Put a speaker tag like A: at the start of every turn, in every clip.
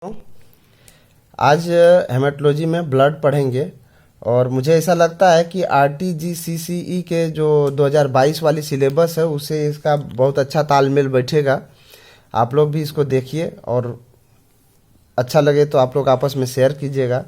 A: आज हेमेटोलॉजी में ब्लड पढ़ेंगे और मुझे ऐसा लगता है कि RTGCCE के जो 2022 वाली सिलेबस है उससे इसका बहुत अच्छा तालमेल बैठेगा। आप लोग भी इसको देखिए और अच्छा लगे तो आप लोग आपस में शेयर कीजिएगा।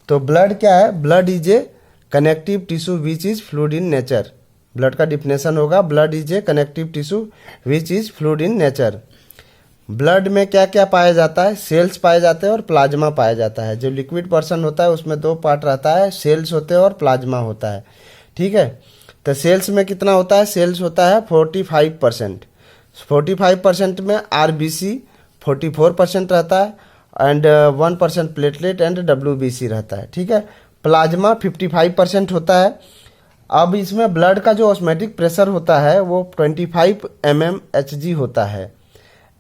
A: तो ब्लड क्या है? Blood is a connective tissue which is fluid in nature. Blood का डिफिनेशन होगा blood is a connective tissue which is fluid in nature. Blood में क्या क्या पाया जाता है? सेल्स पाए जाते हैं और प्लाज्मा पाया जाता है। जो लिक्विड पर्सन होता है उसमें दो पार्ट रहता है, सेल्स होते हैं और प्लाज्मा होता है। ठीक है, तो सेल्स में कितना होता है? सेल्स होता है 45%। 45% में RBC 44% रहता है एंड 1% प्लेटलेट एंड WBC रहता है। ठीक है, प्लाज्मा 55% होता है। अब इसमें ब्लड का जो ऑस्मेटिक प्रेशर होता है वो 25 mmHg होता है।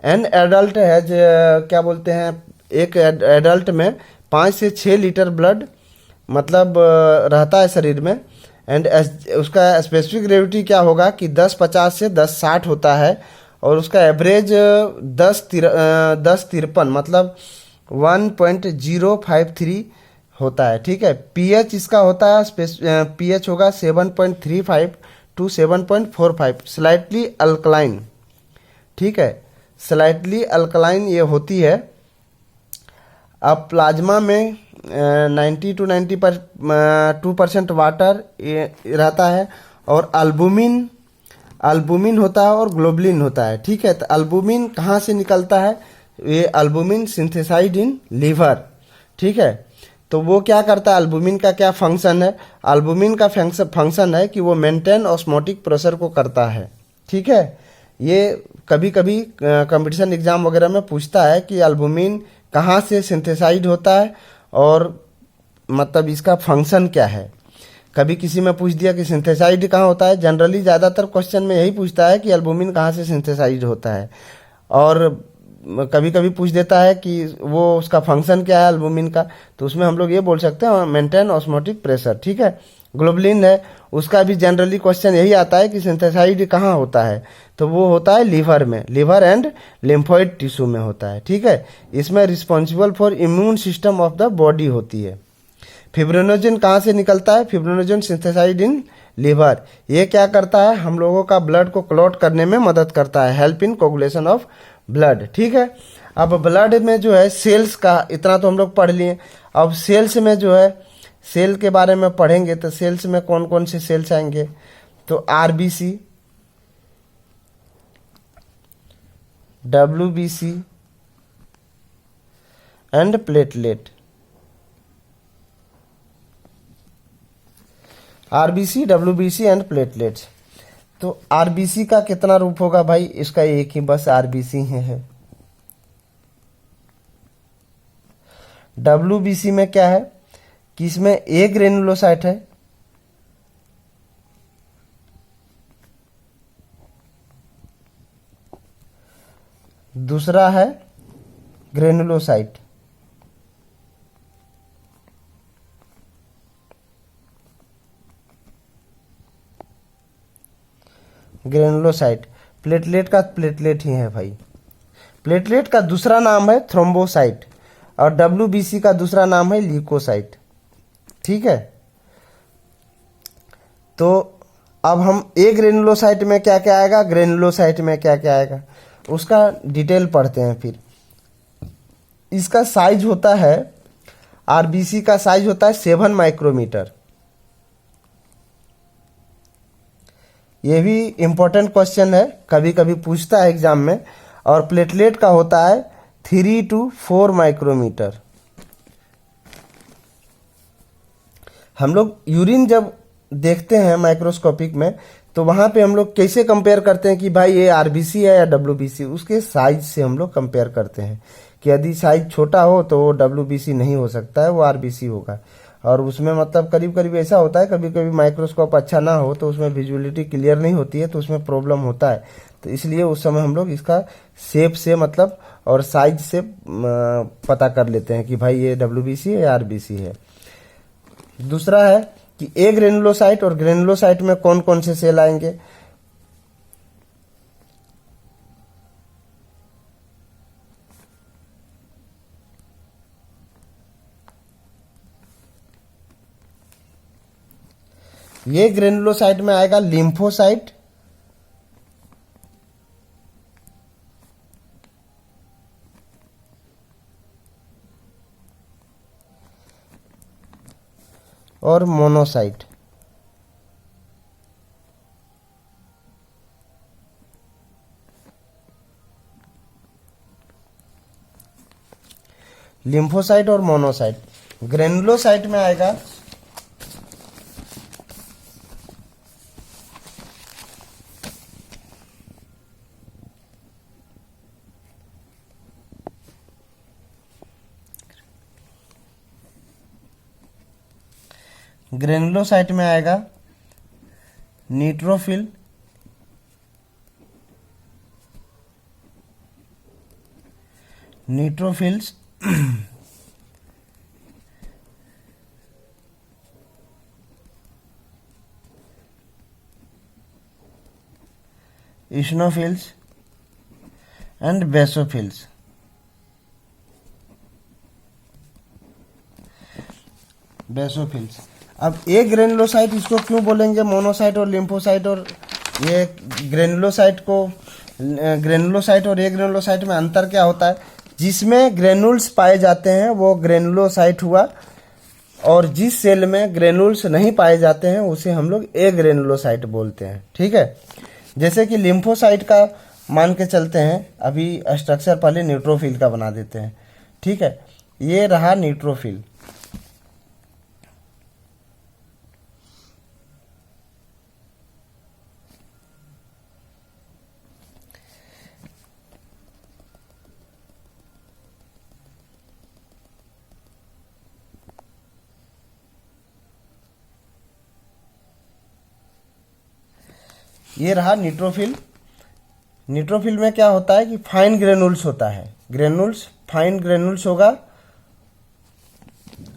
A: एन एडल्ट है जो क्या बोलते हैं, एक एडल्ट में 5 से 6 लीटर ब्लड मतलब रहता है शरीर में। एंड उसका स्पेसिफिक ग्रेविटी क्या होगा कि 1050 से 1060 होता है और उसका एवरेज 1053 मतलब 1.053 होता है। ठीक है, पीएच इसका होता है, पीएच होगा 7.35 टू 7.45, स्लाइटली अल्कलाइन। ठीक है, स्लाइटली अल्कलाइन ये होती है। अब प्लाज्मा में 90 to 92% वाटर रहता है और अल्बुमिन होता है और ग्लोबुलिन होता है। ठीक है, तो अल्बुमिन कहाँ से निकलता है? ये अल्बुमिन सिंथेसाइड इन लीवर। ठीक है, तो वो क्या करता है? अल्बुमिन का क्या फंक्शन है? अल्बुमिन का फंक्शन है कि वो मेंटेन ऑस्मोटिक प्रेशर को करता है। ठीक है, ये कभी कभी कंपटीशन एग्जाम वगैरह में पूछता है कि अल्बुमिन कहाँ से सिंथेसाइड होता है और मतलब इसका फंक्शन क्या है। कभी किसी में पूछ दिया कि सिंथेसाइड कहाँ होता है। जनरली ज़्यादातर क्वेश्चन में यही पूछता है कि अल्बुमिन कहाँ से सिंथेसाइड होता है, और कभी कभी पूछ देता है कि वो उसका फंक्शन क्या है अल्बुमिन का, तो उसमें हम लोग ये बोल सकते हैं मेंटेन ऑस्मोटिक प्रेशर। ठीक है, ग्लोबुलिन है, उसका भी जनरली क्वेश्चन यही आता है कि सिंथेसाइड कहाँ होता है, तो वो होता है लीवर में, लीवर एंड लिम्फोइड टिश्यू में होता है। ठीक है, इसमें responsible for immune system of the body होती है। फिब्रिनोजन कहाँ से निकलता है? Fibrinogen synthesised in liver. ये क्या करता है? हम लोगों का ब्लड को क्लॉट करने में मदद करता है, help in coagulation of blood. ठीक है, अब ब्लड में जो है सेल्स का इतना तो हम लोग पढ़ लिए। अब सेल्स में जो है, सेल के बारे में पढ़ेंगे तो सेल्स में कौन कौन से सेल्स आएंगे? तो RBC, WBC and platelet. RBC, WBC and platelets. तो RBC का कितना रूप होगा भाई? इसका एक ही बस RBC है। WBC में क्या है कि इसमें एक ग्रेनुलोसाइट है, दूसरा है ग्रेनुलोसाइट। ग्रेनुलोसाइट। प्लेटलेट का प्लेटलेट ही है भाई। प्लेटलेट का दूसरा नाम है थ्रोम्बोसाइट और WBC का दूसरा नाम है ल्यूकोसाइट। ठीक है, तो अब हम एक ग्रेनुलोसाइट में क्या क्या आएगा, ग्रेनुलोसाइट में क्या क्या आएगा उसका डिटेल पढ़ते हैं। फिर इसका साइज होता है, RBC का साइज होता है 7 माइक्रोमीटर। ये भी इंपॉर्टेंट क्वेश्चन है, कभी कभी पूछता है एग्जाम में। और प्लेटलेट का होता है 3 to 4 माइक्रोमीटर। हम लोग यूरिन जब देखते हैं माइक्रोस्कोपिक में तो वहां पे हम लोग कैसे कंपेयर करते हैं कि भाई ये RBC है या WBC? उसके साइज से हम लोग कंपेयर करते हैं कि यदि साइज छोटा हो तो वो WBC नहीं हो सकता है, वो RBC होगा। और उसमें मतलब करीब करीब ऐसा होता है, कभी कभी माइक्रोस्कोप अच्छा ना हो तो उसमें विजुअलिटी क्लियर नहीं होती है, तो उसमें प्रॉब्लम होता है। तो इसलिए उस समय हम लोग इसका शेप से मतलब और साइज से पता कर लेते हैं कि भाई ये WBC है या RBC है। दूसरा है कि ए ग्रेनुलोसाइट, और ग्रेनुलोसाइट में कौन कौन से सेल आएंगे? ये ग्रेनुलोसाइट में आएगा लिम्फोसाइट, और मोनोसाइट। लिम्फोसाइट और मोनोसाइट। ग्रेनुलोसाइट में आएगा ग्रेनुलोसाइट में आएगा neutrophil, neutrophils, eosinophils and basophils. Basophils. अब एक ग्रेनुलोसाइट इसको क्यों बोलेंगे मोनोसाइट और लिम्फोसाइट, और ये ग्रेनुलोसाइट को, ग्रेनुलोसाइट और एक ग्रेनुलोसाइट में अंतर क्या होता है? जिसमें ग्रेनुल्स पाए जाते हैं वो ग्रेनुलोसाइट हुआ, और जिस सेल में ग्रेनुल्स नहीं पाए जाते हैं उसे हम लोग ए ग्रेनुलोसाइट बोलते हैं। ठीक है, जैसे कि लिम्फोसाइट का मान के चलते हैं, अभी स्ट्रक्चर पहले न्यूट्रोफिल का बना देते हैं। ठीक है, ये रहा न्यूट्रोफिल। ये रहा न्यूट्रोफिल। न्यूट्रोफिल में क्या होता है कि फाइन ग्रेनुल्स होता है, ग्रेनुल्स, फाइन ग्रेनुल्स होगा,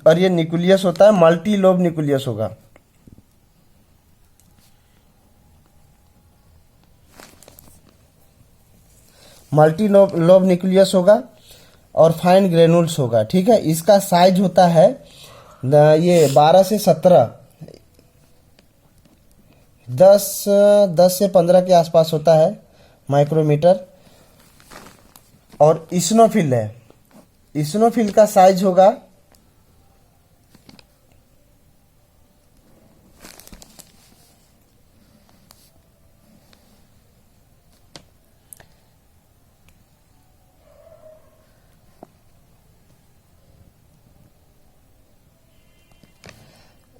A: और ये न्यूक्लियस होता है, मल्टी लोब न्यूक्लियस होगा। मल्टी लोब न्यूक्लियस होगा और फाइन ग्रेनुल्स होगा। ठीक है, इसका साइज होता है ये 12 से 17, 10 से 15 के आसपास होता है माइक्रोमीटर। और इस्नोफिल है, इस्नोफिल का साइज होगा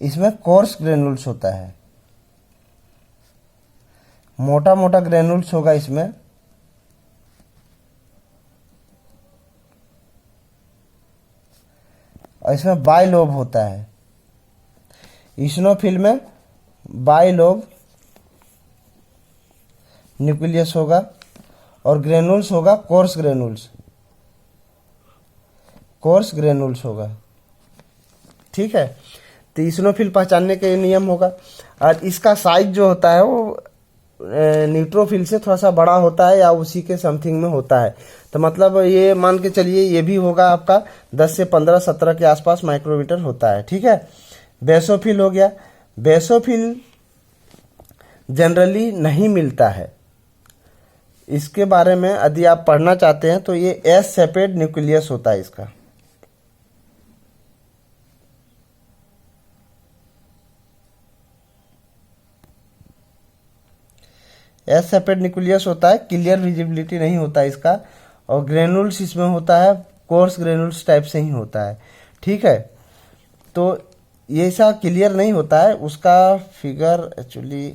A: इसमें कोर्स ग्रेनुल्स होता है, मोटा मोटा ग्रेनुल्स होगा इसमें। और इसमें बाइलोब होता है। इस्नोफिल में बाइलोब न्यूक्लियस होगा और ग्रेनुल्स होगा कोर्स ग्रेनुल्स, कोर्स ग्रेनुल्स होगा। ठीक है, तो इस्नोफिल पहचानने के नियम होगा। और इसका साइज जो होता है वो न्यूट्रोफिल से थोड़ा सा बड़ा होता है या उसी के समथिंग में होता है। तो मतलब ये मान के चलिए ये भी होगा आपका 10 से 15, 17 के आसपास माइक्रोमीटर होता है। ठीक है, बेसोफिल हो गया। बेसोफिल जनरली नहीं मिलता है, इसके बारे में यदि आप पढ़ना चाहते हैं तो ये एस सेपेड न्यूक्लियस होता है इसका। एस सेपेड न्यूक्लियस होता है, क्लियर विजिबिलिटी नहीं होता है इसका, और ग्रेनुल्स इसमें होता है कोर्स ग्रेनुल्स टाइप से ही होता है। ठीक है, तो ये ऐसा क्लियर नहीं होता है, उसका फिगर एक्चुअली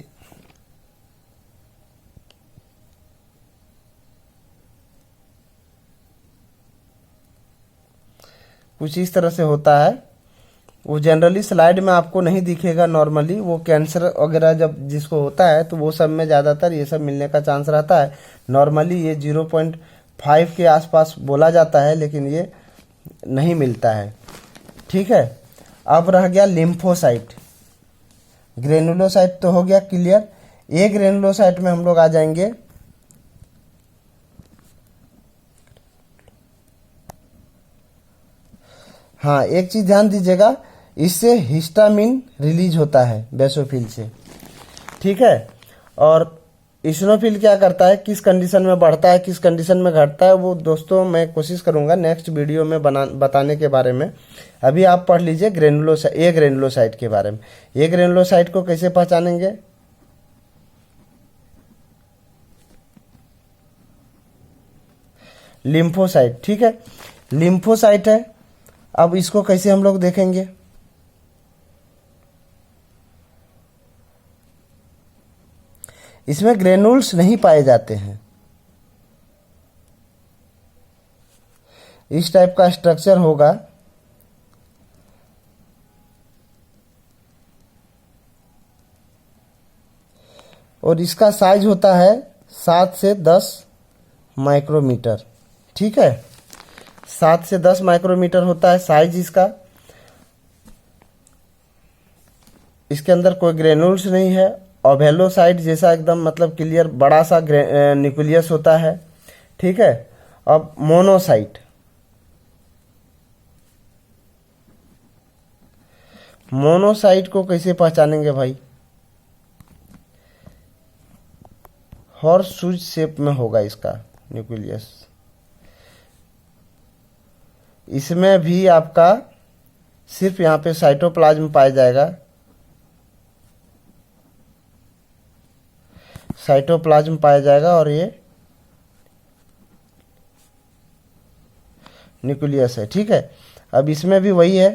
A: कुछ इस तरह से होता है। वो जनरली स्लाइड में आपको नहीं दिखेगा नॉर्मली, वो कैंसर वगैरह जब जिसको होता है तो वो सब में ज़्यादातर ये सब मिलने का चांस रहता है। नॉर्मली ये 0.5 के आसपास बोला जाता है, लेकिन ये नहीं मिलता है। ठीक है, अब रह गया लिम्फोसाइट। ग्रेनुलोसाइट तो हो गया क्लियर। ए ग्रेनुलोसाइट में हम लोग आ जाएंगे हाँ, एक चीज ध्यान दीजिएगा, इससे हिस्टामिन रिलीज होता है बेसोफिल से, ठीक है। और इसिनोफिल क्या करता है, किस कंडीशन में बढ़ता है, किस कंडीशन में घटता है, वो दोस्तों मैं कोशिश करूंगा नेक्स्ट वीडियो में बताने के बारे में। अभी आप पढ़ लीजिए ए ग्रेनुलोसाइट के बारे में। ए ग्रेनुलोसाइट को कैसे पहचानेंगे, लिम्फोसाइट, ठीक है, लिम्फोसाइट है। अब इसको कैसे हम लोग देखेंगे, इसमें ग्रेनुल्स नहीं पाए जाते हैं। इस टाइप का स्ट्रक्चर होगा, और इसका साइज होता है 7 से 10 माइक्रोमीटर, ठीक है, 7 से 10 माइक्रोमीटर होता है साइज इसका। इसके अंदर कोई ग्रेनुल्स नहीं है, ओवेलोसाइट जैसा एकदम मतलब क्लियर बड़ा सा न्यूक्लियस होता है, ठीक है। अब मोनोसाइट, मोनोसाइट को कैसे पहचानेंगे भाई, हॉर्स शूज शेप में होगा इसका न्यूक्लियस। इसमें भी आपका सिर्फ यहाँ पे साइटोप्लाज्म पाया जाएगा, साइटोप्लाज्म पाया जाएगा, और ये न्यूक्लियस है, ठीक है। अब इसमें भी वही है,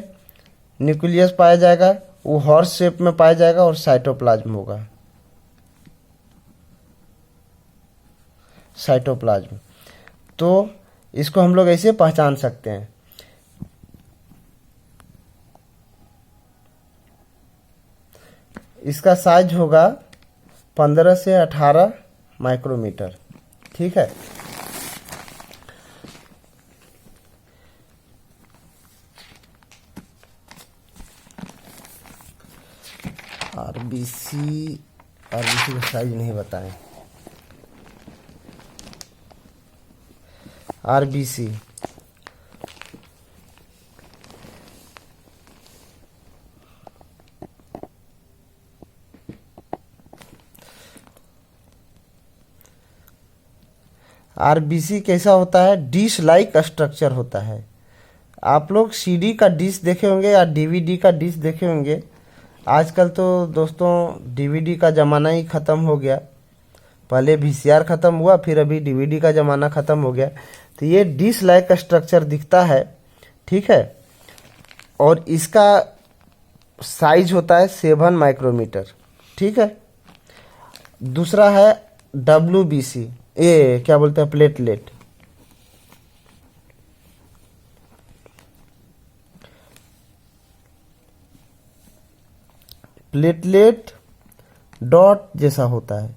A: न्यूक्लियस पाया जाएगा, वो हॉर्स शेप में पाया जाएगा, और साइटोप्लाज्म होगा, साइटोप्लाज्म। तो इसको हम लोग ऐसे पहचान सकते हैं। इसका साइज होगा 15 से 18 माइक्रोमीटर, ठीक है। आरबीसी का साइज नहीं बताएं। आरबीसी आरबीसी कैसा होता है, डिश लाइक स्ट्रक्चर होता है। आप लोग सीडी का डिश देखे होंगे या डीवीडी का डिश देखे होंगे। आजकल तो दोस्तों डीवीडी का ज़माना ही ख़त्म हो गया, पहले वीसीआर ख़त्म हुआ, फिर अभी डीवीडी का ज़माना ख़त्म हो गया। तो ये डिश लाइक स्ट्रक्चर दिखता है, ठीक है, और इसका साइज होता है 7 माइक्रोमीटर, ठीक है। दूसरा है डब्ल्यूबीसी, ये क्या बोलते हैं, प्लेटलेट। प्लेटलेट डॉट जैसा होता है,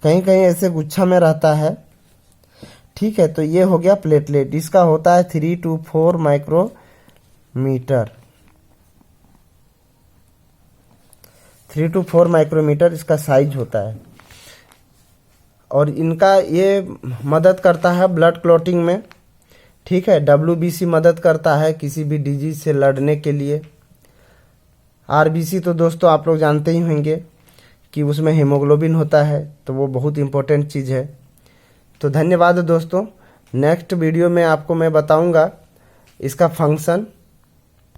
A: कहीं कहीं ऐसे गुच्छा में रहता है, ठीक है। तो ये हो गया प्लेटलेट, इसका होता है 3 to 4 माइक्रोमीटर, 3 to 4 माइक्रोमीटर इसका साइज होता है। और इनका ये मदद करता है ब्लड क्लॉटिंग में, ठीक है। डब्ल्यूबीसी मदद करता है किसी भी डिजीज से लड़ने के लिए। आरबीसी तो दोस्तों आप लोग जानते ही होंगे कि उसमें हीमोग्लोबिन होता है, तो वो बहुत इम्पोर्टेंट चीज़ है। तो धन्यवाद दोस्तों, नेक्स्ट वीडियो में आपको मैं बताऊंगा इसका फंक्शन।